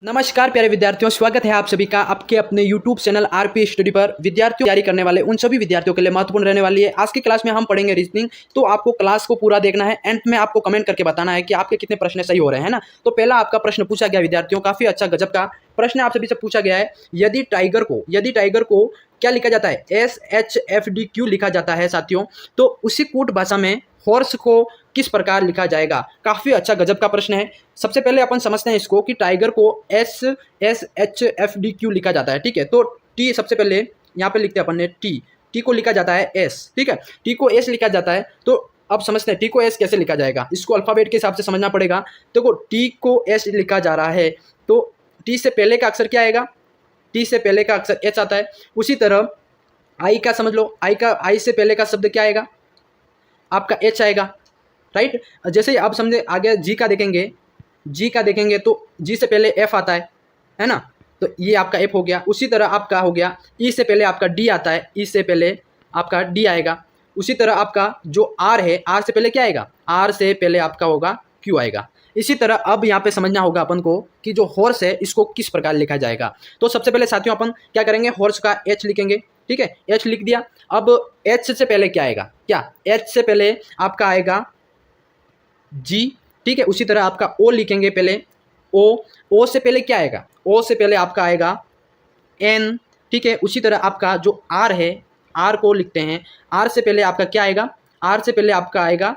नमस्कार प्यारे विद्यार्थियों, स्वागत है आप सभी का आपके अपने YouTube चैनल आरपी स्टडी पर। विद्यार्थियों तैयारी करने वाले उन सभी विद्यार्थियों के लिए महत्वपूर्ण रहने वाली है। आज की क्लास में हम पढ़ेंगे रीजनिंग। तो आपको क्लास को पूरा देखना है, एंड में आपको कमेंट करके बताना है कि आपके कितने प्रश्न सही हो रहे हैं ना। तो पहला आपका प्रश्न पूछा गया विद्यार्थियों, काफी अच्छा गजब का प्रश्न आप सभी से पूछा गया है। यदि टाइगर को क्या लिखा जाता है, SHFDQ लिखा जाता है साथियों, तो उसी कूट भाषा में हॉर्स को किस प्रकार लिखा जाएगा। काफी अच्छा गजब का प्रश्न है। सबसे पहले अपन समझते हैं इसको कि टाइगर को SHFDQ लिखा जाता है, ठीक है। तो टी सबसे पहले यहाँ पे लिखते हैं अपन ने टी को लिखा जाता है एस, ठीक है। टी को एस लिखा जाता है। तो अब समझते हैं टी को एस कैसे लिखा जाएगा, इसको अल्फाबेट के हिसाब से समझना पड़ेगा। देखो टी को एस लिखा जा रहा है तो टी से पहले का अक्षर क्या आएगा, टी से पहले का अक्षर एच आता है। उसी तरह आई का समझ लो, आई से पहले का शब्द क्या आएगा, आपका एच आएगा, राइट। जैसे ही आप समझे आगे जी का देखेंगे तो जी से पहले एफ आता है ना, तो ये आपका एफ हो गया। उसी तरह आपका हो गया ई से पहले आपका डी आता है, ई से पहले आपका डी आएगा। उसी तरह आपका जो आर है, आर से पहले क्या आएगा, आर से पहले आपका होगा क्यू आएगा। इसी तरह अब यहाँ पे समझना होगा अपन को कि जो हॉर्स है इसको किस प्रकार लिखा जाएगा। तो सबसे पहले साथियों अपन क्या करेंगे, हॉर्स का एच लिखेंगे, ठीक है। एच लिख दिया। अब एच से पहले क्या आएगा, क्या एच से पहले आपका जी, ठीक है। उसी तरह आपका ओ लिखेंगे पहले, ओ से पहले क्या आएगा, ओ से पहले आपका आएगा एन, ठीक है। उसी तरह आपका जो आर है, आर को लिखते हैं, आर से पहले आपका क्या आएगा, आर से पहले आपका आएगा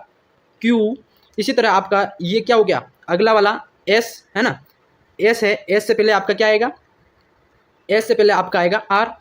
क्यू। इसी तरह आपका ये क्या हो गया, अगला वाला एस है ना, एस है, एस से पहले आपका क्या आएगा, एस से पहले आपका आएगा आर,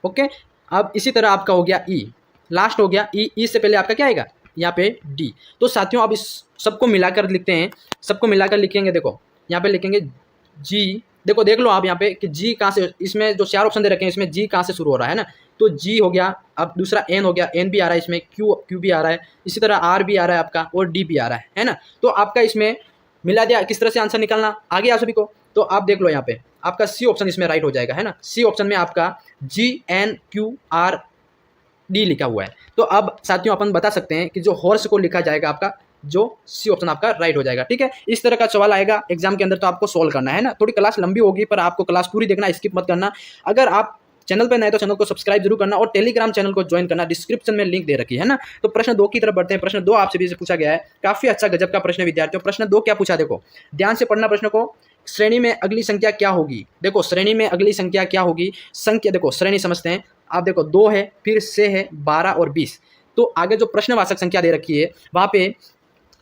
ओके। अब इसी तरह आपका हो गया ई, लास्ट हो गया ई से पहले आपका क्या आएगा, यहाँ पे डी। तो साथियों अब इस सबको मिलाकर लिखते हैं, सबको मिलाकर लिखेंगे। देखो यहाँ पे लिखेंगे जी, देखो देख लो आप यहाँ पे कि जी कहाँ से, इसमें जो चार ऑप्शन दे रखे हैं इसमें जी कहाँ से शुरू हो रहा है ना, तो जी हो गया। अब दूसरा एन हो गया, एन भी आ रहा है इसमें, क्यू भी आ रहा है, इसी तरह आर भी आ रहा है आपका, और डी भी आ रहा है ना। तो आपका इसमें मिला दिया, किस तरह से आंसर निकालना आ गया सभी को। तो आप देख लो यहाँ पे आपका सी ऑप्शन इसमें राइट हो जाएगा, है ना। सी ऑप्शन में आपका GNQRD लिखा हुआ है। तो अब साथियों अपन बता सकते हैं कि जो हॉर्स को लिखा जाएगा आपका, जो सी ऑप्शन आपका राइट हो जाएगा, ठीक है। इस तरह का सवाल आएगा एग्जाम के अंदर, तो आपको सोल्व करना है ना। थोड़ी क्लास लंबी होगी पर आपको क्लास पूरी देखना, स्किप मत करना। अगर आप चैनल पर नए तो चैनल को सब्सक्राइब जरूर करना और टेलीग्राम चैनल को ज्वाइन करना, डिस्क्रिप्शन में लिंक दे रखी है ना। तो प्रश्न 2 की तरफ बढ़ते हैं। प्रश्न 2 आपसे भी पूछा गया है, काफी अच्छा गजब का प्रश्न विद्यार्थियों। प्रश्न 2 क्या पूछा, देखो ध्यान से पढ़ना प्रश्न को। श्रेणी में अगली संख्या क्या होगी, देखो श्रेणी में अगली संख्या क्या होगी, संख्या देखो श्रेणी समझते हैं। आप देखो 2 है, फिर से है 12 और 20। तो आगे जो प्रश्नवाचक संख्या दे रखी है वहां पे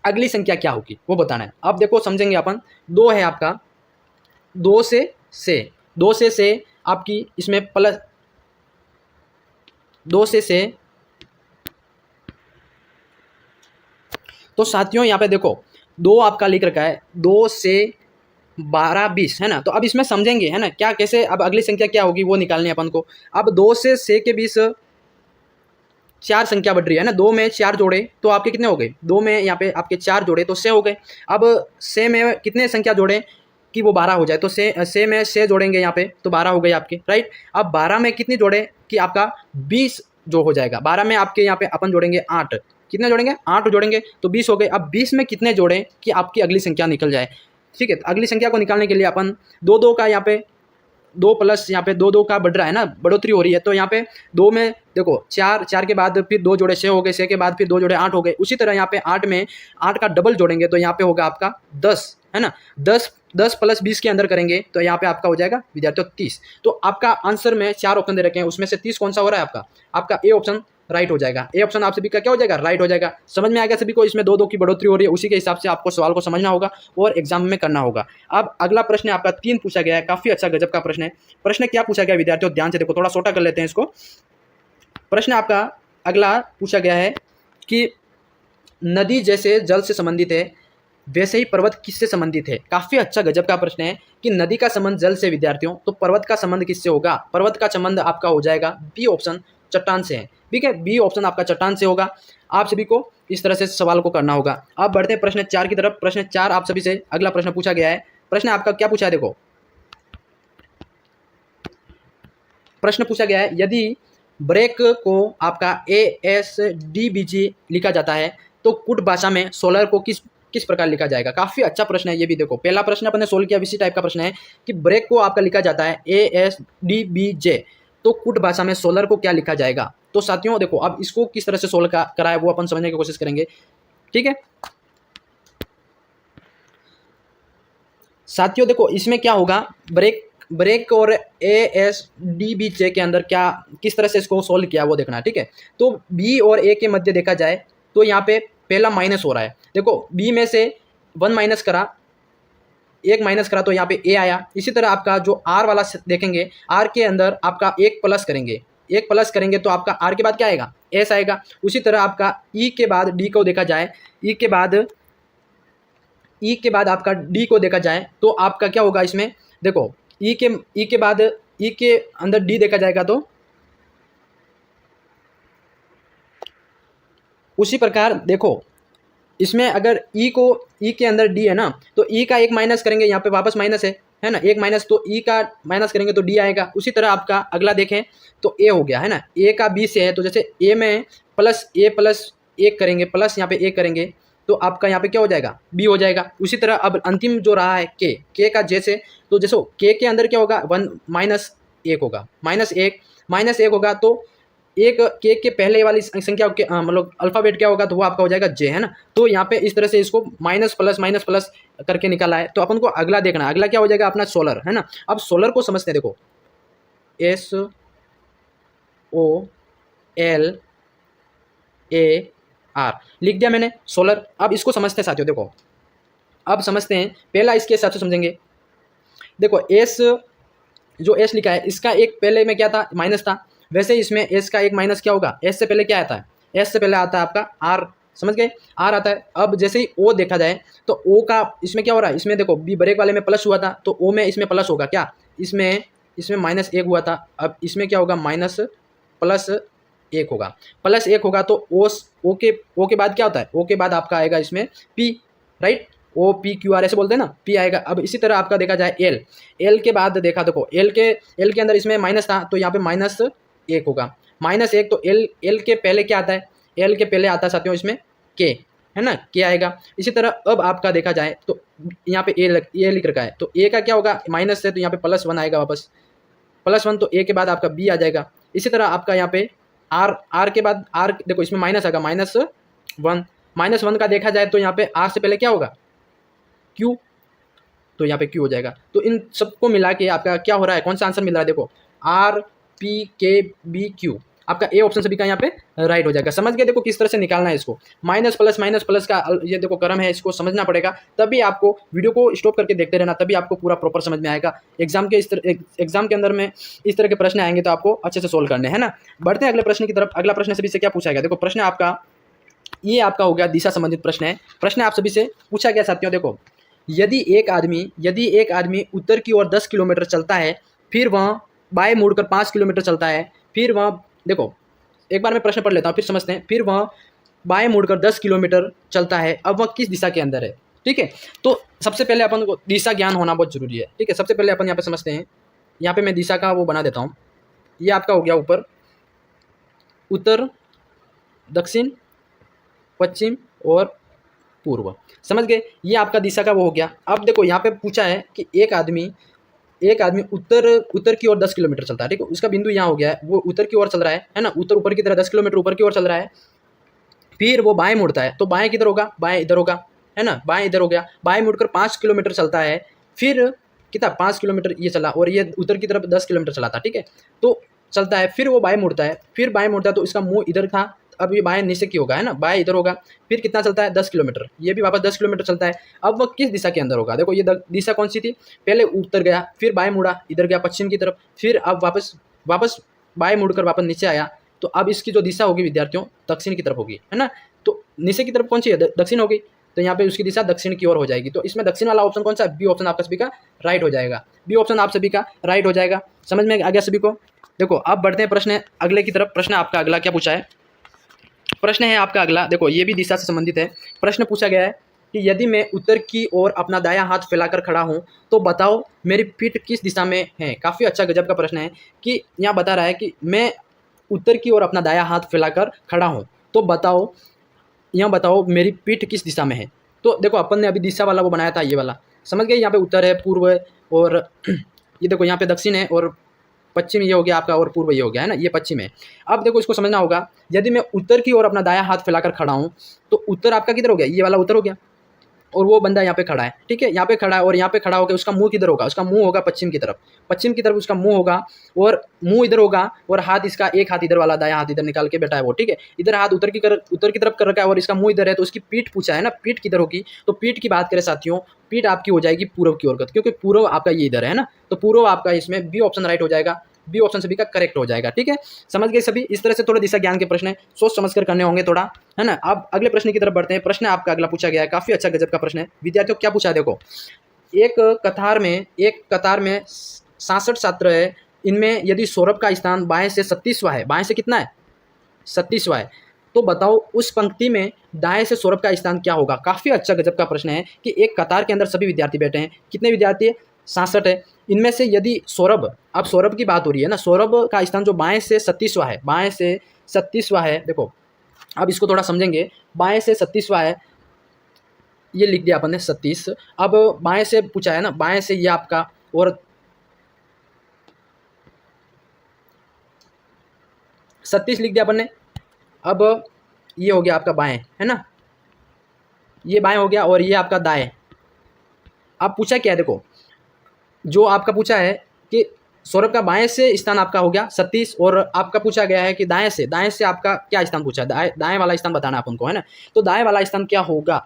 अगली संख्या क्या होगी वो बताना है। अब देखो समझेंगे अपन, 2 है आपका, 2 से आपकी इसमें प्लस 2 से तो साथियों यहाँ पे देखो 2 आपका लिख रखा है, 2 से 12 20 है ना। तो अब इसमें समझेंगे है ना क्या कैसे, अब अगली संख्या क्या होगी वो निकालनी है अपन को। अब 2 से 6 के बीच 4 संख्या बढ़ रही है ना, 2 में 4 जोड़े तो आपके कितने हो गए, 2 में यहाँ पे आपके 4 जोड़े तो 6 हो गए। अब 6 में कितने संख्या जोड़े कि वो 12 हो जाए, तो 6 में 6 जोड़ेंगे यहाँ पे तो 12 हो गए आपके, राइट। अब 12 में कितनी जोड़े कि आपका 20 जो हो जाएगा। 12 में आपके यहाँ पे अपन जोड़ेंगे 8, कितने जोड़ेंगे 8 जोड़ेंगे तो 20 हो गए। अब 20 में कितने जोड़े कि आपकी अगली संख्या निकल जाए, ठीक है। अगली संख्या को निकालने के लिए अपन 2 का यहाँ पे 2 प्लस यहाँ पे 2 का बढ़ रहा है ना, बढ़ोतरी हो रही है। तो यहाँ पे 2 में देखो 4 के बाद फिर 2 जोड़े 6 हो गए, 6 के बाद फिर 2 जोड़े 8 हो गए। उसी तरह यहाँ पे 8 में 8 का डबल जोड़ेंगे तो यहाँ पे होगा आपका 10, है ना। 10 प्लस 20 के अंदर करेंगे तो यहाँ पे आपका हो जाएगा विद्यार्थियों 30। तो आपका आंसर में 4 ऑप्शन दे रखे हैं, उसमें से 30 कौन सा हो रहा है आपका ए ऑप्शन राइट हो जाएगा। ए ऑप्शन आप सभी का क्या हो जाएगा, राइट हो जाएगा। समझ में आएगा सभी को, इसमें 2 की बढ़ोतरी हो रही है, उसी के हिसाब से आपको सवाल को समझना होगा और एग्जाम में करना होगा। अब अगला प्रश्न आपका 3 पूछा गया है, काफी अच्छा गजब का प्रश्न है। प्रश्न क्या पूछा गया विद्यार्थियों, ध्यान से देखो, थोड़ा छोटा कर लेते हैं इसको। प्रश्न आपका अगला पूछा गया है कि नदी जैसे जल से संबंधित है वैसे ही पर्वत किससे संबंधित है। काफी अच्छा गजब का प्रश्न है कि नदी का संबंध जल से विद्यार्थियों, तो पर्वत का संबंध किससे होगा। पर्वत का संबंध आपका हो जाएगा बी ऑप्शन, चट्टान से है, ठीक है। बी ऑप्शन आपका चट्टान से होगा। आप सभी को इस तरह से सवाल को करना होगा। अब बढ़ते हैं प्रश्न 4 की तरफ। प्रश्न 4 आप सभी से अगला प्रश्न पूछा गया है। प्रश्न आपका क्या पूछा है, देखो प्रश्न पूछा गया है, यदि ब्रेक को आपका ASDBG लिखा जाता है तो कुट भाषा में सोलर को किस प्रकार लिखा जाएगा। काफ़ी अच्छा प्रश्न है ये भी। देखो पहला प्रश्न अपने सोल्व किया, इसी टाइप का प्रश्न है कि ब्रेक को आपका लिखा जाता है ASDBJ, तो कुट भाषा में सोलर को क्या लिखा जाएगा। तो साथियों देखो अब इसको किस तरह से सोल्व करा है वो अपन समझने की कोशिश करेंगे, ठीक है साथियों। देखो इसमें क्या होगा, ब्रेक और ASDBJ के अंदर क्या किस तरह से इसको सोल्व किया वो देखना है, ठीक है। तो B और A के मध्य देखा जाए तो यहाँ पे पहला माइनस हो रहा है। देखो B में से 1 माइनस करा, 1 माइनस करा तो यहाँ पे A आया। इसी तरह आपका जो R वाला देखेंगे, R के अंदर आपका 1 प्लस करेंगे, 1 प्लस करेंगे तो आपका R के बाद क्या आएगा, S आएगा। उसी तरह आपका E के बाद D को देखा जाए, E के बाद आपका D को देखा जाए तो आपका क्या होगा इसमें, देखो E के बाद E के अंदर D देखा जाएगा तो उसी प्रकार देखो इसमें अगर E के अंदर D है ना, तो E का 1 माइनस करेंगे, यहाँ पे वापस माइनस है ना, 1 माइनस तो E का माइनस करेंगे तो D आएगा। उसी तरह आपका अगला देखें तो A हो गया है ना, A का B से है तो जैसे A में A प्लस 1 करेंगे, प्लस यहाँ पे 1 करेंगे तो आपका यहाँ पे क्या हो जाएगा, B हो जाएगा। उसी तरह अब अंतिम जो रहा है K का J से, तो जैसे K के अंदर क्या होगा, 1 माइनस 1 होगा, माइनस 1 होगा तो एक K के पहले वाली संख्या के मतलब अल्फ़ाबेट क्या होगा तो वो आपका हो जाएगा J, है ना। तो यहाँ पे इस तरह से इसको माइनस प्लस करके निकाला है। तो अपन को अगला देखना है, अगला क्या हो जाएगा अपना सोलर, है ना। अब सोलर को समझते हैं, देखो SOLAR लिख दिया मैंने सोलर। अब इसको समझते हैं साथियों, देखो अब समझते हैं, पहला इसके हिसाब से समझेंगे। देखो जो S लिखा है इसका एक पहले में क्या था, माइनस था, वैसे इसमें S का एक माइनस क्या होगा, S से पहले क्या आता है, S से पहले आता है आपका R, समझ गए, R आता है। अब जैसे ही O देखा जाए तो O का इसमें क्या हो रहा है, इसमें देखो B ब्रेक वाले में प्लस हुआ था तो O में इसमें प्लस होगा, क्या इसमें -1 हुआ था, अब इसमें क्या होगा +1 होगा, +1 होगा तो O के बाद क्या होता है, O के बाद आपका आएगा इसमें P, राइट, OPQR ऐसे बोलते हैं ना, P आएगा। अब इसी तरह आपका देखा जाए L के बाद देखा, देखो L के अंदर इसमें माइनस था तो यहाँ पे -1 होगा, -1 तो L के पहले क्या आता है, L के पहले आता है साथियों इसमें K, है ना, K आएगा। इसी तरह अब आपका देखा जाए तो यहाँ पे A लिख रखा है तो A का क्या होगा, माइनस से तो यहाँ पे +1 आएगा, वापस +1 तो A के बाद आपका B आ जाएगा। इसी तरह आपका यहाँ पे R के बाद R, देखो इसमें माइनस आएगा, -1 का देखा जाए तो यहाँ पे R से पहले क्या होगा, Q, तो यहाँ पे Q हो जाएगा। तो इन सबको मिला के आपका क्या हो रहा है, कौन सा आंसर मिल रहा है, देखो RPKBQ, आपका ए ऑप्शन सभी का यहाँ पे राइट हो जाएगा। समझ गए, देखो किस तरह से निकालना है इसको, माइनस प्लस का ये देखो क्रम है, इसको समझना पड़ेगा, तभी आपको वीडियो को स्टॉप करके देखते रहना, तभी आपको पूरा प्रॉपर समझ में आएगा। एग्जाम के अंदर में इस तरह के प्रश्न आएंगे तो आपको अच्छे से सोल्व करने, है ना। बढ़ते हैं अगले प्रश्न की तरफ। अगला प्रश्न सभी से क्या पूछा गया, देखो प्रश्न आपका ये आपका हो गया दिशा संबंधित प्रश्न है। प्रश्न आप सभी से पूछा गया साथियों, देखो यदि एक आदमी उत्तर की ओर 10 किलोमीटर चलता है, फिर वह बाएं मुड़कर 5 किलोमीटर चलता है, फिर वह, देखो एक बार मैं प्रश्न पढ़ लेता हूँ फिर समझते हैं, फिर वह बाएं मुड़कर 10 किलोमीटर चलता है, अब वह किस दिशा के अंदर है, ठीक है। तो सबसे पहले अपन को दिशा ज्ञान होना बहुत जरूरी है, ठीक है। सबसे पहले अपन यहाँ पे समझते हैं, यहाँ पे मैं दिशा का वो बना देता हूँ, ये आपका हो गया ऊपर उत्तर, दक्षिण, पश्चिम और पूर्व, समझ गए, ये आपका दिशा का वो हो गया। अब देखो यहाँ पे पूछा है कि एक आदमी उत्तर की ओर 10 किलोमीटर चलता है, ठीक है, उसका बिंदु यहाँ हो गया है, वो उत्तर की ओर चल रहा है ना, उत्तर ऊपर की तरह 10 किलोमीटर ऊपर की ओर चल रहा है, फिर वो बाएं मुड़ता है, तो बाएं किधर होगा, बाएं इधर होगा, है ना, बाएं इधर हो गया, बाएं मुड़कर 5 किलोमीटर चलता है, फिर कितना 5 किलोमीटर ये चला और ये उत्तर की तरफ 10 किलोमीटर चला था, ठीक है, तो चलता है, फिर वो बाएं मुड़ता है, तो इसका मुंह इधर था, अब ये बाएं नीचे की होगा, है ना, बाएं इधर होगा, फिर कितना चलता है 10 किलोमीटर, ये भी वापस 10 किलोमीटर चलता है। अब वह किस दिशा के अंदर होगा, देखो ये दिशा कौन सी थी, पहले उत्तर गया, फिर बाएं मुड़ा, इधर गया पश्चिम की तरफ, फिर अब वापस बाएं मुड़कर वापस नीचे आया, तो अब इसकी जो दिशा होगी विद्यार्थियों दक्षिण की तरफ होगी, है ना। तो नीचे की तरफ कौन सी है, दक्षिण होगी, तो यहाँ पे उसकी दिशा दक्षिण की ओर हो जाएगी। तो इसमें दक्षिण वाला ऑप्शन कौन सा है, बी ऑप्शन आपका सभी का राइट हो जाएगा, बी ऑप्शन आप सभी का राइट हो जाएगा। समझ में आ गया सभी को। देखो अब बढ़ते हैं प्रश्न अगले की तरफ। प्रश्न आपका अगला क्या पूछा है, प्रश्न है आपका अगला, देखो ये भी दिशा से संबंधित है। प्रश्न पूछा गया है कि यदि मैं उत्तर की ओर अपना दायां हाथ फैलाकर खड़ा हूं तो बताओ मेरी पीठ किस दिशा में है। काफ़ी अच्छा गजब का प्रश्न है कि यहाँ बता रहा है कि मैं उत्तर की ओर अपना दायां हाथ फैलाकर खड़ा हूं, तो बताओ, यहाँ बताओ मेरी पीठ किस दिशा में है। तो देखो अपन ने अभी दिशा वाला वो बनाया था, ये वाला समझ गए। यहाँ पे उत्तर है, पूर्व है, और ये देखो यहाँ पे दक्षिण है, और पश्चिम ये हो गया आपका, और पूर्व ये हो गया है ना, ये पश्चिम है। अब देखो इसको समझना होगा, यदि मैं उत्तर की ओर अपना दाया हाथ फैलाकर खड़ा हूँ तो उत्तर आपका किधर हो गया, ये वाला उत्तर हो गया, और वो बंदा यहाँ पे खड़ा है, ठीक है, यहाँ पे खड़ा है, और यहाँ पे खड़ा होकर उसका मुंह किधर होगा, उसका मुंह होगा पश्चिम की तरफ, पश्चिम की तरफ उसका मुंह होगा, और मुंह इधर होगा, और हाथ इसका, एक हाथ इधर वाला, दायां हाथ इधर निकाल के बैठा है वो, ठीक है, इधर हाथ उत्तर की तरफ कर रखा है, और इसका मुंह इधर है, तो उसकी पीठ पूछा है ना, पीठ किधर होगी, तो पीठ की बात करें साथियों, पीठ आपकी हो जाएगी पूर्व की ओर, क्योंकि पूर्व आपका ये इधर है ना, तो पूर्व आपका इसमें बी ऑप्शन राइट हो जाएगा, बी ऑप्शन सभी का करेक्ट हो जाएगा, ठीक है। समझ गए सभी। इस तरह से थोड़ा दिशा ज्ञान के प्रश्न है, सोच समझ कर करने होंगे थोड़ा, है ना। अब अगले प्रश्न की तरफ बढ़ते हैं। प्रश्न आपका अगला पूछा गया है, काफी अच्छा गजब का प्रश्न है विद्यार्थियों। क्या पूछा है देखो, एक कतार में 67 छात्र है, इनमें यदि सौरभ का स्थान बाएं से 37वां है, बाएं से कितना है, 37वां है, तो बताओ उस पंक्ति में दाएं से सौरभ का स्थान क्या होगा। काफी अच्छा गजब का प्रश्न है कि एक कतार के अंदर सभी विद्यार्थी बैठे हैं, कितने विद्यार्थी है, 67 है, इनमें से यदि सौरभ, अब सौरभ की बात हो रही है ना, सौरभ का स्थान जो बाएं से 37वां है, बाएं से 37वां है, देखो अब इसको थोड़ा समझेंगे, बाएं से 37वां है, ये लिख दिया अपन ने 37, अब बाएं से पूछा है ना, बाएं से ये आपका, और 37 लिख दिया अपन ने, अब ये हो गया आपका बाएं, है ना, ये बाएं हो गया, और ये आपका दाएं। अब पूछा क्या है देखो, जो आपका पूछा है कि सौरभ का बाएं से स्थान आपका हो गया 37, और आपका पूछा गया है कि दाएं से आपका क्या स्थान पूछा है, दाएं वाला स्थान बताना अपन को, है ना। तो दाएं वाला स्थान क्या होगा,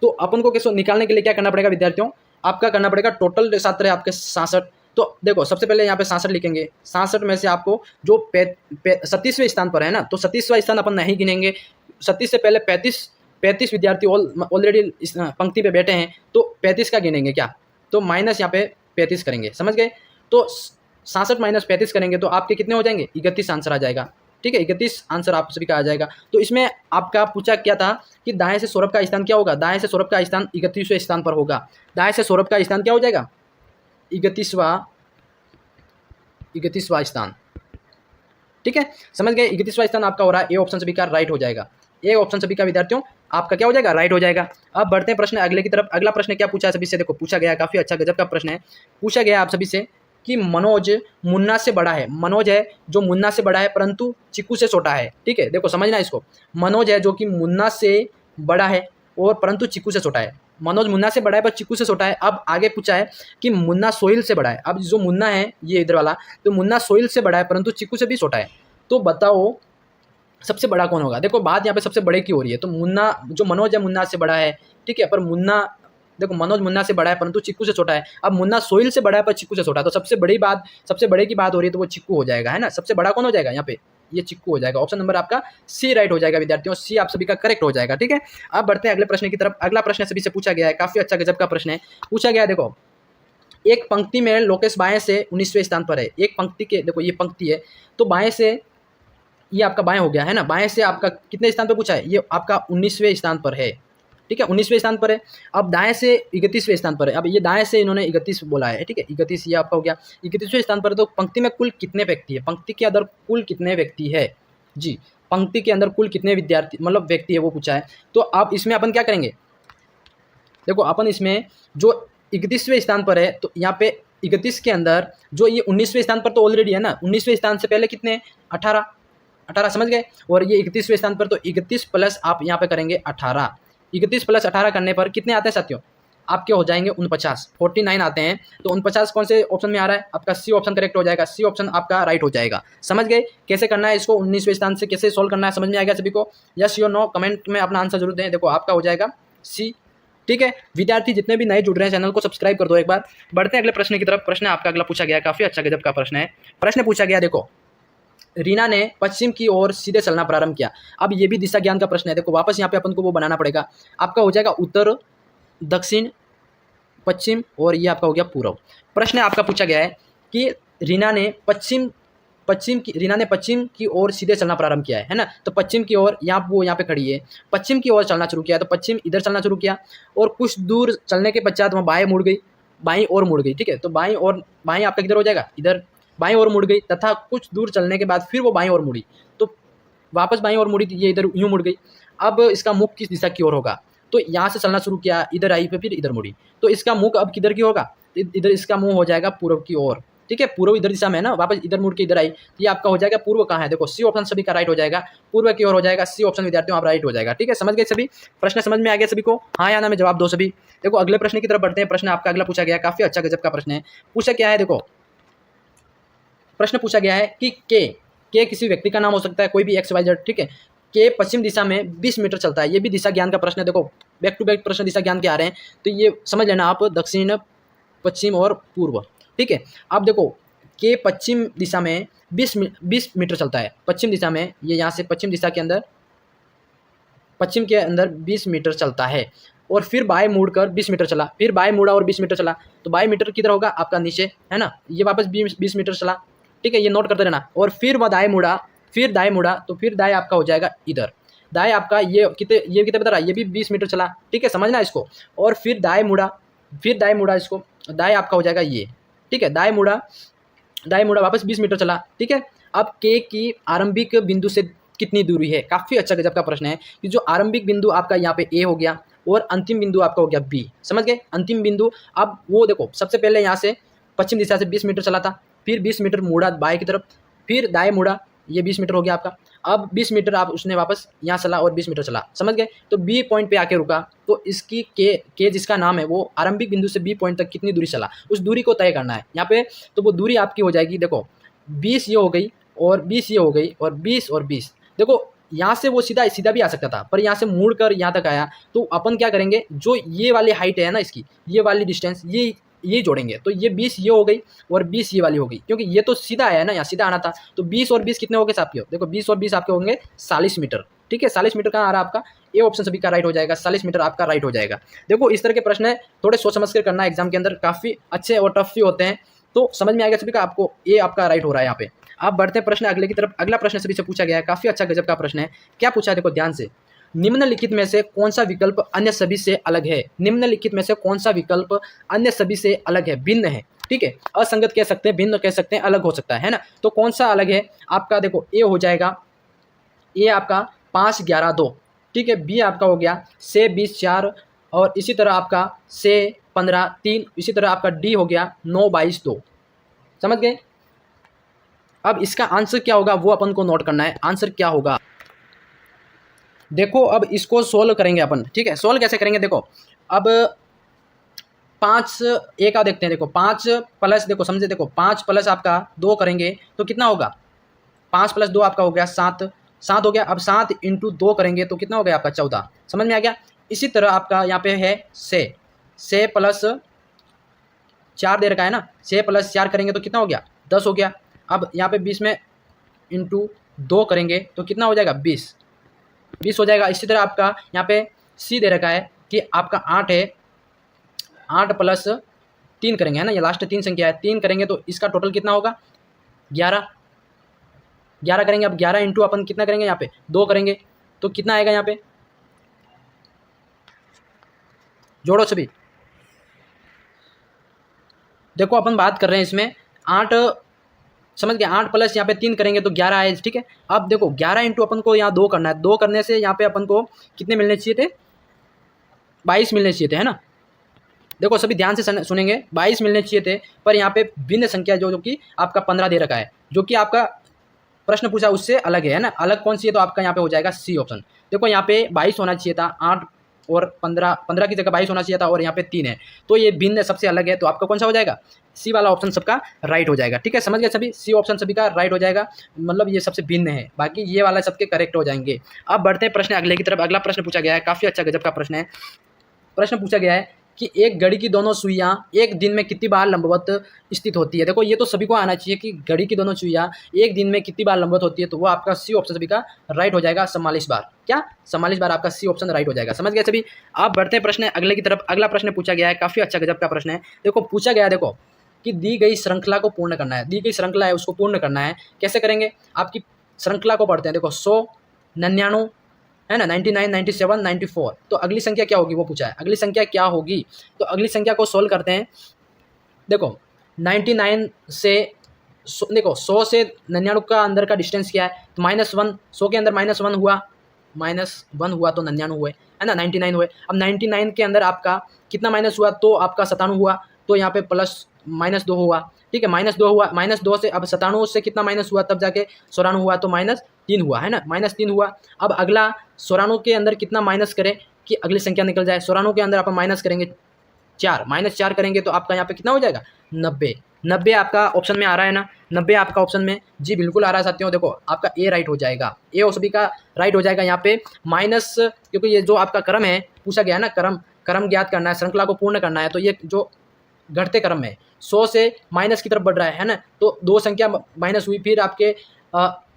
तो अपन को कैसे निकालने के लिए क्या करना पड़ेगा विद्यार्थियों, आपका करना पड़ेगा, टोटल छात्र है आपके 67, तो देखो सबसे पहले यहाँ पे 67 लिखेंगे, 67 में से आपको जो 37वें स्थान पर है ना, तो 37वां स्थान अपन नहीं गिनेंगे, 37 से पहले 35 विद्यार्थी ऑलरेडी इस पंक्ति पे बैठे हैं, तो 35 का गिनेंगे क्या, तो माइनस यहाँ पे 35 करेंगे, समझ गए। तो 67 माइनस 35 करेंगे तो आपके कितने हो जाएंगे, 31 आंसर आ जाएगा, ठीक है, 31 आंसर आप सभी का आ जाएगा। तो इसमें आपका पूछा क्या था कि दाएं से सौरभ का स्थान क्या होगा, दाएं से सौरभ का स्थान 31वें स्थान पर होगा, दाएं से सौरभ का स्थान क्या हो जाएगा, 31वां स्थान, ठीक है, समझ गए। 31वां स्थान आपका हो रहा है, ए ऑप्शन सभी का राइट हो जाएगा, ए ऑप्शन सभी का विद्यार्थियों आपका क्या हो जाएगा, राइट हो जाएगा। अब बढ़ते हैं प्रश्न अगले की तरफ। अगला प्रश्न क्या पूछा है सभी से, देखो पूछा गया है, काफी अच्छा गजब का प्रश्न है, पूछा गया आप सभी से कि मनोज मुन्ना से बड़ा है, मनोज है जो मुन्ना से बड़ा है परंतु चिक्कू से छोटा है, ठीक है, देखो समझना इसको, मनोज है जो कि मुन्ना से बड़ा है और परंतु चिक्कू से छोटा है, मनोज मुन्ना से बड़ा है पर चिक्कू से छोटा है। अब आगे पूछा है कि मुन्ना सोहिल से बड़ा है, अब जो मुन्ना है ये इधर वाला, तो मुन्ना सोहिल से बड़ा है परंतु चिक्कू से भी छोटा है, तो बताओ सबसे बड़ा कौन होगा। देखो बात यहाँ पे सबसे बड़े की हो रही है, तो मुन्ना, जो मनोज है मुन्ना से बड़ा है, ठीक है, पर मुन्ना, देखो मनोज मुन्ना से बड़ा है परंतु चिक्कू से छोटा है, अब मुन्ना सोहिल से बड़ा है पर चिक्कू से छोटा है, तो सबसे बड़े की बात हो रही है तो वो चिक्कू हो जाएगा, है ना, सबसे बड़ा कौन हो जाएगा यहाँ पे, ये चिक्कू हो जाएगा। ऑप्शन नंबर आपका सी राइट हो जाएगा विद्यार्थियों, सी आप सभी का करेक्ट हो जाएगा, ठीक है। अब बढ़ते हैं अगले प्रश्न की तरफ। अगला प्रश्न सभी से पूछा गया है, काफी अच्छा गजब का प्रश्न है, पूछा गया है देखो, एक पंक्ति में लोकेश बाएं से 19वें स्थान पर है, एक पंक्ति के, देखो ये पंक्ति है, तो बाएं से ये आपका बाएं हो गया, है ना, बाएं से आपका कितने स्थान पर पूछा है, ये आपका 19वें स्थान पर है, ठीक है, 19वें स्थान पर है। अब दाएं से 31वें स्थान पर है, अब ये दाएं से इन्होंने 31 बोला है, ठीक है, 31 ये आपका हो गया, 31वें स्थान पर है। तो पंक्ति में कुल कितने व्यक्ति है, पंक्ति के अंदर कुल कितने व्यक्ति है जी, पंक्ति के अंदर कुल कितने विद्यार्थी मतलब व्यक्ति है वो पूछा है। तो अब इसमें अपन क्या करेंगे, देखो अपन इसमें जो 31वें स्थान पर है, तो यहाँ पे 31 के अंदर जो ये 19वें स्थान पर तो ऑलरेडी है ना, 19वें स्थान से पहले कितने, 18 समझ गए, और ये 31वें स्थान पर, तो 31 प्लस आप यहाँ पे करेंगे 18, 31 प्लस 18 करने पर कितने आते हैं साथियों, आपके हो जाएंगे 49 आते हैं। तो 49 कौन से ऑप्शन में आ रहा है, आपका सी ऑप्शन करेक्ट हो जाएगा, सी ऑप्शन आपका राइट हो जाएगा। समझ गए कैसे करना है इसको, 19वें स्थान से कैसे सोल्व करना है, समझ में आ गया सभी को, यस या नो कमेंट में अपना आंसर जरूर दें। देखो आपका हो जाएगा सी, ठीक है। विद्यार्थी जितने भी नए जुड़ रहे हैं चैनल को सब्सक्राइब कर दो एक बार। बढ़ते हैं अगले प्रश्न की तरफ। प्रश्न आपका अगला पूछा गया, काफी अच्छा गजब का प्रश्न है। प्रश्न पूछा गया देखो, रीना ने पश्चिम की ओर सीधे चलना प्रारंभ किया। अब ये भी दिशा ज्ञान का प्रश्न है, देखो वापस यहाँ पे अपन को वो बनाना पड़ेगा, आपका हो जाएगा उत्तर, दक्षिण, पश्चिम, और ये आपका हो गया पूर्व। प्रश्न आपका पूछा गया है कि रीना ने पश्चिम की ओर सीधे चलना प्रारंभ किया है ना, तो पश्चिम की ओर वो यहाँ पे खड़ी है, पश्चिम की ओर चलना शुरू किया, तो पश्चिम इधर चलना शुरू किया, और कुछ दूर चलने के पश्चात वहाँ बाएं ओर मुड़ गई, ठीक है, तो बाएं आपका किधर हो जाएगा, इधर बाएं ओर मुड़ गई, तथा कुछ दूर चलने के बाद फिर वो बाएं ओर मुड़ी, तो वापस बाएं ओर मुड़ी, ये इधर यूँ मुड़ गई। अब इसका मुख किस दिशा की ओर होगा, तो यहाँ से चलना शुरू किया, इधर आई फिर इधर मुड़ी, तो इसका मुख अब किधर की होगा, इधर इसका मुंह हो जाएगा पूर्व की ओर। ठीक है, पूर्व इधर दिशा में है ना, वापस इधर मुड़ के इधर आई, तो ये आपका हो जाएगा पूर्व कहाँ है, देखो सी ऑप्शन सभी का राइट हो जाएगा, पूर्व की ओर हो जाएगा, सी ऑप्शन विद्यार्थियों आप राइट हो जाएगा। ठीक है, समझ गए सभी, प्रश्न समझ में आ गया सभी को, हाँ या ना में जवाब दो सभी। देखो अगले प्रश्न की तरफ बढ़ते हैं, प्रश्न आपका अगला पूछा गया, काफी अच्छा गजब का प्रश्न है। पूछा क्या है, देखो प्रश्न पूछा गया है कि के किसी व्यक्ति का नाम हो सकता है, कोई भी एक्स वाई जेड। ठीक है, के पश्चिम दिशा में 20 मीटर चलता है, ये भी दिशा ज्ञान का प्रश्न है। देखो बैक टू बैक प्रश्न दिशा ज्ञान के आ रहे हैं, तो ये समझ लेना आप, दक्षिण पश्चिम और पूर्व। ठीक है, अब देखो के पश्चिम दिशा में 20 मीटर चलता है, पश्चिम दिशा में, ये यहाँ से पश्चिम दिशा के अंदर, पश्चिम के अंदर 20 मीटर चलता है, और फिर बाएं मुड़कर 20 मीटर चला, फिर बाएं मुड़ा और 20 मीटर चला, तो बाएं मीटर किधर होगा आपका, नीचे है ना, ये वापस 20 मीटर चला। ठीक है, ये नोट करते रहना, और फिर वह दाएं मुड़ा, फिर दाएं मुड़ा, तो फिर दाएं आपका हो जाएगा इधर, दाएं आपका ये कितने बता रहा है, ये भी 20 मीटर चला। ठीक है, समझना इसको, और फिर दाएं मुड़ा, फिर दाएं मुड़ा, इसको दाएं आपका हो जाएगा ये। ठीक है, दाएं मुड़ा वापस 20 मीटर चला। ठीक है, अब के की आरंभिक बिंदु से कितनी दूरी है, काफ़ी अच्छा गजब का प्रश्न है कि जो आरंभिक बिंदु आपका यहाँ पे ए हो गया और अंतिम बिंदु आपका हो गया बी, समझ गए, अंतिम बिंदु। अब वो देखो सबसे पहले यहाँ से पश्चिम दिशा से 20 मीटर चला था, फिर 20 मीटर मुड़ा बाएं की तरफ, फिर दाएं मुड़ा, ये 20 मीटर हो गया आपका। अब 20 मीटर आप उसने वापस यहाँ चला और 20 मीटर चला, समझ गए, तो बी पॉइंट पे आके रुका, तो इसकी के जिसका नाम है वो आरंभिक बिंदु से बी पॉइंट तक कितनी दूरी चला, उस दूरी को तय करना है यहाँ पे। तो वो दूरी आपकी हो जाएगी, देखो 20 ये हो गई और 20 ये हो गई और 20 और 20। देखो यहाँ से वो सीधा भी आ सकता था, पर यहाँ से मुड़ कर यहाँ तक आया, तो अपन क्या करेंगे, जो ये वाली हाइट है ना इसकी, ये वाली डिस्टेंस, ये जोड़ेंगे, तो ये 20 ये हो गई और 20 ये वाली हो गई, क्योंकि ये तो सीधा आया है ना, यहाँ सीधा आना था, तो 20 और 20 कितने हो गए आपके, देखो 20 और 20 आपके होंगे 40 मीटर। ठीक है, 40 मीटर कहाँ आ रहा है आपका, ये ऑप्शन सभी का राइट हो जाएगा, 40 मीटर आपका राइट हो जाएगा। देखो इस तरह के प्रश्न है, थोड़े सोच समझ कर करना, एग्जाम के अंदर काफ़ी अच्छे और टफ भी होते हैं, तो समझ में आएगा सभी का, आपको ये आपका राइट हो रहा है यहाँ पे। आप बढ़ते हैं प्रश्न अगले की तरफ, अगला प्रश्न सभी से पूछा गया है, काफ़ी अच्छा गजब का प्रश्न है। क्या पूछा है, देखो ध्यान से, निम्नलिखित में से कौन सा विकल्प अन्य सभी से अलग है, निम्नलिखित में से कौन सा विकल्प अन्य सभी से अलग है, भिन्न है। ठीक है, असंगत कह सकते हैं, भिन्न कह सकते हैं, अलग हो सकता है ना, तो कौन सा अलग है आपका, देखो ए हो जाएगा, ए आपका 5 11 2। ठीक है, बी आपका हो गया से 20 4, और इसी तरह आपका से 15 3, इसी तरह आपका डी हो गया 9 22 2, समझ गए। अब इसका आंसर क्या होगा वो अपन को नोट करना है, आंसर क्या होगा, देखो अब इसको सोल्व करेंगे अपन। ठीक है, सोल्व कैसे करेंगे, देखो अब 5 ए का देखते हैं, देखो 5 प्लस, देखो समझे, देखो 5 प्लस आपका 2 करेंगे तो कितना होगा, 5 प्लस 2 आपका हो गया 7 हो गया। अब 7 इंटू 2 करेंगे तो कितना हो गया आपका 14, समझ में आ गया। इसी तरह आपका यहाँ पे है से प्लस 4 दे रखा है ना, से प्लस 4 करेंगे तो कितना हो गया 10 हो गया। अब यहाँ पे 20 में इंटू 2 करेंगे तो कितना हो जाएगा 20 हो जाएगा। इसी तरह आपका यहाँ पे सी दे रखा है कि आपका 8 है, 8 प्लस 3 करेंगे है ना, ये लास्ट 3 संख्या है, 3 करेंगे तो इसका टोटल कितना होगा 11 करेंगे। अब 11 इंटू अपन कितना करेंगे, यहाँ पे 2 करेंगे तो कितना आएगा, यहाँ पे जोड़ो सभी। देखो अपन बात कर रहे हैं इसमें 8, समझ गए, 8 प्लस यहाँ पे 3 करेंगे तो 11 आए। ठीक है, अब देखो 11 इंटू अपन को यहाँ 2 करना है, 2 करने से यहाँ पे अपन को कितने मिलने चाहिए थे, 22 मिलने चाहिए थे है ना। देखो सभी ध्यान से सुनेंगे, 22 मिलने चाहिए थे, पर यहाँ पे भिन्न संख्या जो कि आपका 15 दे रखा है, जो कि आपका प्रश्न पूछा उससे अलग है ना, अलग कौन सी है, तो आपका यहाँ पे हो जाएगा सी ऑप्शन। देखो यहाँ पे 22 होना चाहिए था, 8 और 15 की जगह 22 होना चाहिए था, और यहाँ पे 3 है, तो ये भिन्न सबसे अलग है, तो आपका कौन सा हो जाएगा, सी वाला ऑप्शन सबका राइट हो जाएगा। ठीक है, समझ गए सभी, सी ऑप्शन सभी का राइट हो जाएगा, मतलब ये सबसे भिन्न है, बाकी ये वाला सबके करेक्ट हो जाएंगे। अब बढ़ते हैं प्रश्न अगले की तरफ, अगला प्रश्न पूछा गया है, काफ़ी अच्छा गजब का प्रश्न है। प्रश्न पूछा गया है कि एक घड़ी की दोनों सुइयां एक दिन में कितनी बार लंबवत स्थित होती है। देखो ये तो सभी को आना चाहिए कि घड़ी की दोनों सुइयां एक दिन में कितनी बार लंबवत होती है, तो वो आपका सी ऑप्शन सभी का राइट हो जाएगा, 44 बार। क्या 44 बार आपका सी ऑप्शन राइट हो जाएगा, समझ गए सभी। आप बढ़ते हैं प्रश्न अगले की तरफ, अगला प्रश्न पूछा गया है, काफ़ी अच्छा गजब का प्रश्न है। देखो पूछा गया है, देखो कि दी गई श्रृंखला को पूर्ण करना है, दी गई श्रृंखला है उसको पूर्ण करना है, कैसे करेंगे, आपकी श्रृंखला को पढ़ते हैं। देखो 100 99 है ना, 99 97 94, तो अगली संख्या क्या होगी वो पूछा है, अगली संख्या क्या होगी, तो अगली संख्या को सोल्व करते हैं। देखो 99 से देखो 100 से 99 का अंदर का डिस्टेंस क्या है, तो -1, 100 के अंदर -1 हुआ, -1 हुआ तो 99 हुए, है ना, 99 हुए। अब 99 के अंदर आपका कितना माइनस हुआ तो आपका 97 हुआ, तो यहाँ पे प्लस -2 हुआ, ठीक है, -2 हुआ, -2 से अब 97 से कितना माइनस हुआ तब जाके 94 हुआ, तो -3 हुआ, है ना, -3 हुआ। अब अगला 94 के अंदर कितना माइनस करें कि अगली संख्या निकल जाए। 94 के अंदर आप माइनस करेंगे 4, -4 करेंगे तो आपका यहाँ पे कितना हो जाएगा 90। 90 आपका ऑप्शन में आ रहा है ना, 90 आपका ऑप्शन में जी बिल्कुल आ रहा है साथियों। देखो आपका ए राइट हो जाएगा, ए और सभी का राइट हो जाएगा यहाँ पे माइनस, क्योंकि ये जो आपका क्रम है पूछा गया है ना, क्रम ज्ञात करना है, श्रृंखला को पूर्ण करना है, तो ये जो घटते क्रम में 100 से माइनस की तरफ बढ़ रहा है ना, तो 2 संख्या माइनस हुई, फिर आपके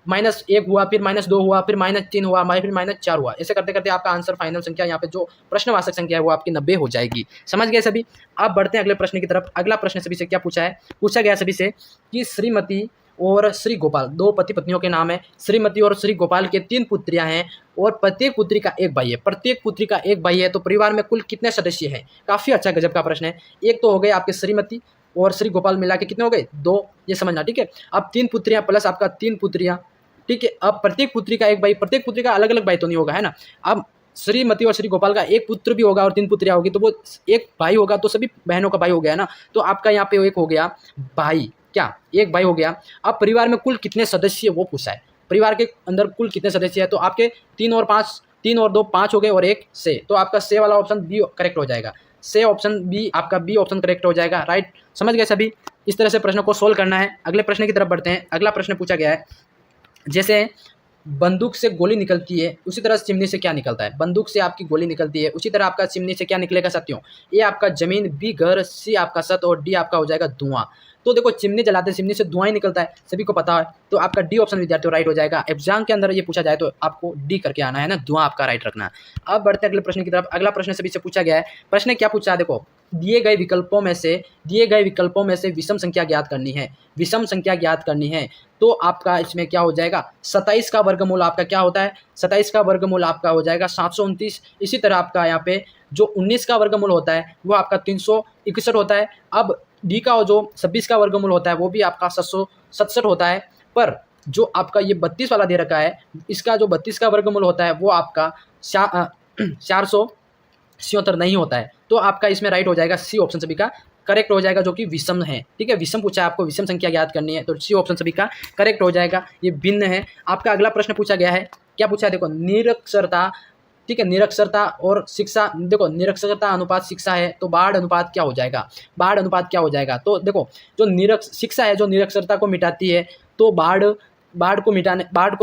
-1 हुआ, फिर -2 हुआ, फिर -3 हुआ, फिर -4 हुआ। ऐसे करते करते आपका आंसर फाइनल संख्या यहाँ पे जो प्रश्नवाचक संख्या है वो आपकी 90 हो जाएगी। समझ गए सभी। अब बढ़ते हैं अगले प्रश्न की तरफ। अगला प्रश्न सभी से क्या पूछा है, पूछा गया सभी से कि श्रीमती और श्री गोपाल 2 पति पत्नियों के नाम है। श्रीमती और श्री गोपाल के 3 पुत्रियां हैं और प्रत्येक पुत्री का एक भाई है। प्रत्येक पुत्री का एक भाई है, तो परिवार में कुल कितने सदस्य हैं। काफ़ी अच्छा गजब का प्रश्न है। एक तो हो गए आपके श्रीमती और श्री गोपाल मिला के कितने हो गए 2, ये समझना, ठीक है। अब 3 पुत्रियां प्लस आपका 3 पुत्रियां, ठीक है। अब प्रत्येक पुत्री का एक भाई, प्रत्येक पुत्री का अलग अलग भाई तो नहीं होगा, है ना। अब श्रीमती और श्री गोपाल का एक पुत्र भी होगा और 3 पुत्रियां होगी, तो वो एक भाई होगा, तो सभी बहनों का भाई हो गया ना। तो आपका यहाँ पे एक हो गया भाई, क्या एक भाई हो गया। अब परिवार में कुल कितने सदस्य वो पूछा है, परिवार के अंदर कुल कितने सदस्य है, तो आपके 3 और 5, 3 और 2 5 हो गए और 1 से, तो आपका से वाला ऑप्शन बी करेक्ट हो जाएगा। से ऑप्शन बी, आपका बी ऑप्शन करेक्ट हो जाएगा, राइट। समझ गए सभी। इस तरह से प्रश्न को सोल्व करना है। अगले प्रश्न की तरफ बढ़ते हैं। अगला प्रश्न पूछा गया है, जैसे बंदूक से गोली निकलती है उसी तरह चिमनी से क्या निकलता है। बंदूक से आपकी गोली निकलती है, उसी तरह आपका चिमनी से क्या निकलेगा साथियों। ए आपका जमीन, बी घर, सी आपका सत और डी आपका हो जाएगा धुआं। तो देखो चिमनी जलाते हैं, चिमनी से धुआं ही निकलता है, सभी को पता है। तो आपका डी ऑप्शन विद्यार्थियों राइट हो जाएगा। एग्जाम के अंदर ये पूछा जाए तो आपको डी करके आना है ना, धुआं आपका राइट रखना है। अब बढ़ते हैं अगले प्रश्न की तरफ। अगला प्रश्न सभी से पूछा गया है। प्रश्न क्या पूछा है, देखो दिए गए विकल्पों में से विषम संख्या ज्ञात करनी है। विषम संख्या ज्ञात करनी है, तो आपका इसमें क्या हो जाएगा 27 का वर्गमूल आपका क्या होता है, 27 का वर्गमूल आपका हो जाएगा 729। इसी तरह आपका यहाँ पे जो 19 का वर्गमूल होता है वो आपका 361 होता है। अब डी का जो 26 का वर्गमूल होता है वो भी आपका 767 होता है। पर जो आपका ये 32 वाला दे रखा है, इसका जो 32 का वर्गमूल होता है वो आपका 477 नहीं होता है। तो आपका इसमें राइट हो जाएगा सी ऑप्शन सभी का करेक्ट हो जाएगा, जो कि विषम है, ठीक है। विषम पूछा है आपको, विषम संख्या ज्ञात करनी है, तो सी ऑप्शन सभी का करेक्ट हो जाएगा, ये भिन्न है। आपका अगला प्रश्न पूछा गया है, क्या पूछा है, देखो निरक्षरता, ठीक है। निरक्षरता और शिक्षा, देखो निरक्षरता अनुपात शिक्षा है, तो बाढ़ अनुपात क्या हो जाएगा, बाढ़ अनुपात क्या हो जाएगा। तो देखो जो शिक्षा है जो निरक्षरता को मिटाती है, तो बाढ़ को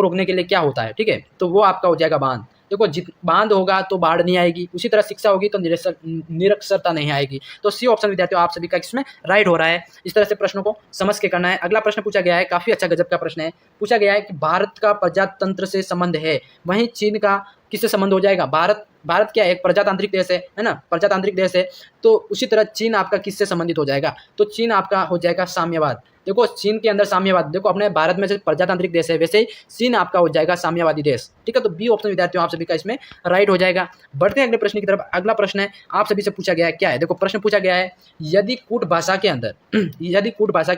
रोकने के लिए क्या होता है, ठीक है, तो वो आपका हो जाएगा बांध। देखो बांध होगा तो बाढ़ नहीं आएगी, उसी तरह शिक्षा होगी तो निरक्षरता नहीं आएगी। तो सी ऑप्शन विद्यार्थियों आप सभी का इसमें राइट हो रहा है। इस तरह से प्रश्नों को समझ के करना है। अगला प्रश्न पूछा गया है, काफी अच्छा गजब का प्रश्न है। पूछा गया है कि भारत का प्रजातंत्र से संबंध है, वहीं चीन का किससे संबंध हो जाएगा। भारत क्या है, एक प्रजातांत्रिक देश है ना, प्रजातांत्रिक देश है, तो उसी तरह चीन आपका किससे संबंधित हो जाएगा, तो चीन आपका हो जाएगा साम्यवाद। देखो चीन के अंदर साम्यवाद, देखो अपने भारत में जैसे प्रजातांत्रिक देश है वैसे ही चीन आपका हो जाएगा साम्यवादी देश, ठीक है। तो बी ऑप्शन विद्यार्थियों आप सभी का इसमें राइट हो जाएगा। बढ़ते हैं अगले प्रश्न की तरफ। अगला प्रश्न है आप सभी से पूछा गया है, क्या है, देखो प्रश्न पूछा गया है, यदि कूट भाषा के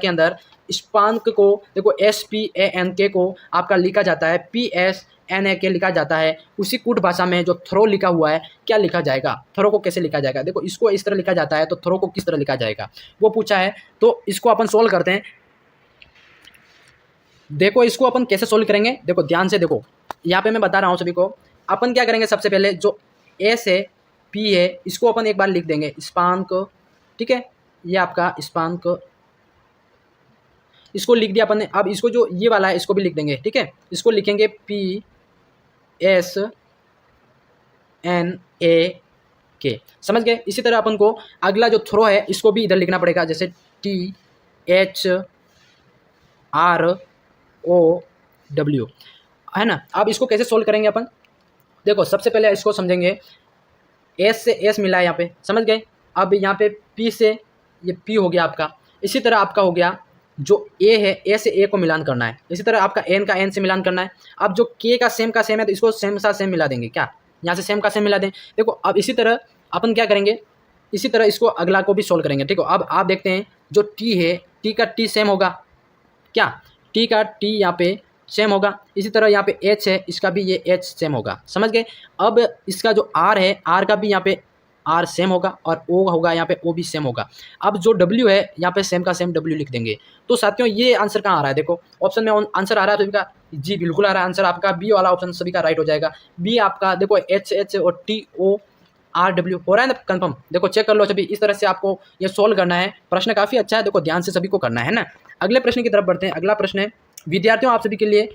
अंदर स्पांक को, देखो SPANK को आपका लिखा जाता है PSNAK लिखा जाता है, उसी कूट भाषा में जो थ्रो लिखा हुआ है क्या लिखा जाएगा, थ्रो को कैसे लिखा जाएगा। देखो इसको इस तरह लिखा जाता है, तो थ्रो को किस तरह लिखा जाएगा वो पूछा है। तो इसको अपन सोल्व करते हैं। देखो इसको अपन कैसे सोल्व करेंगे, देखो ध्यान से देखो, यहाँ पे मैं बता रहा हूँ सभी को। अपन क्या करेंगे, सबसे पहले जो एस है पी है इसको अपन एक बार लिख देंगे स्पांक, ठीक है, ये आपका स्पांक, इसको लिख दिया अपन ने। अब इसको जो ये वाला है इसको भी लिख देंगे, ठीक है, इसको लिखेंगे PSNAK, समझ गए। इसी तरह अपन को अगला जो थ्रो है इसको भी इधर लिखना पड़ेगा, जैसे THROW, है ना। अब इसको कैसे सोल्व करेंगे अपन, देखो सबसे पहले इसको समझेंगे, एस से एस मिला है यहाँ पे, समझ गए। अब यहाँ पे पी से ये पी हो गया आपका, इसी तरह आपका हो गया जो ए है, ए से ए को मिलान करना है, इसी तरह आपका एन का एन से मिलान करना है। अब जो के का सेम है तो इसको सेम सा सेम मिला देंगे, क्या यहाँ से सेम का सेम मिला दें। देखो अब इसी तरह अपन क्या करेंगे, इसी तरह इसको अगला को भी सोल्व करेंगे, ठीक है। अब आप देखते हैं जो टी है, टी का टी सेम होगा क्या, टी का टी यहाँ पे सेम होगा। इसी तरह यहाँ पे एच है, इसका भी ये एच सेम होगा, समझ गए। अब इसका जो आर है, आर का भी यहाँ पे आर सेम होगा और ओ होगा यहाँ पे ओ भी सेम होगा। अब जो डब्ल्यू है यहाँ पे सेम का सेम डब्ल्यू लिख देंगे। तो साथियों ये आंसर कहाँ आ रहा है, देखो ऑप्शन में आंसर आ रहा है सभी का, जी बिल्कुल आ रहा है आंसर आपका, बी वाला ऑप्शन सभी का राइट हो जाएगा। बी आपका देखो एच एच और टी ओ आर डब्ल्यू हो रहा है ना कंफर्म, देखो चेक कर लो सभी। इस तरह से आपको ये सोल्व करना है। प्रश्न काफ़ी अच्छा है, देखो ध्यान से सभी को करना है ना। अगले प्रश्न की तरफ बढ़ते हैं। अगला प्रश्न है विद्यार्थियों आप सभी के लिए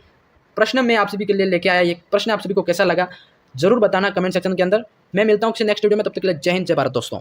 प्रश्न में आप सभी के लिए लेके आया, ये प्रश्न आप सभी को कैसा लगा जरूर बताना कमेंट सेक्शन के अंदर। मैं मिलता हूँ किसी नेक्स्ट वीडियो में, तब तक के लिए जय हिंद जय भारत दोस्तों।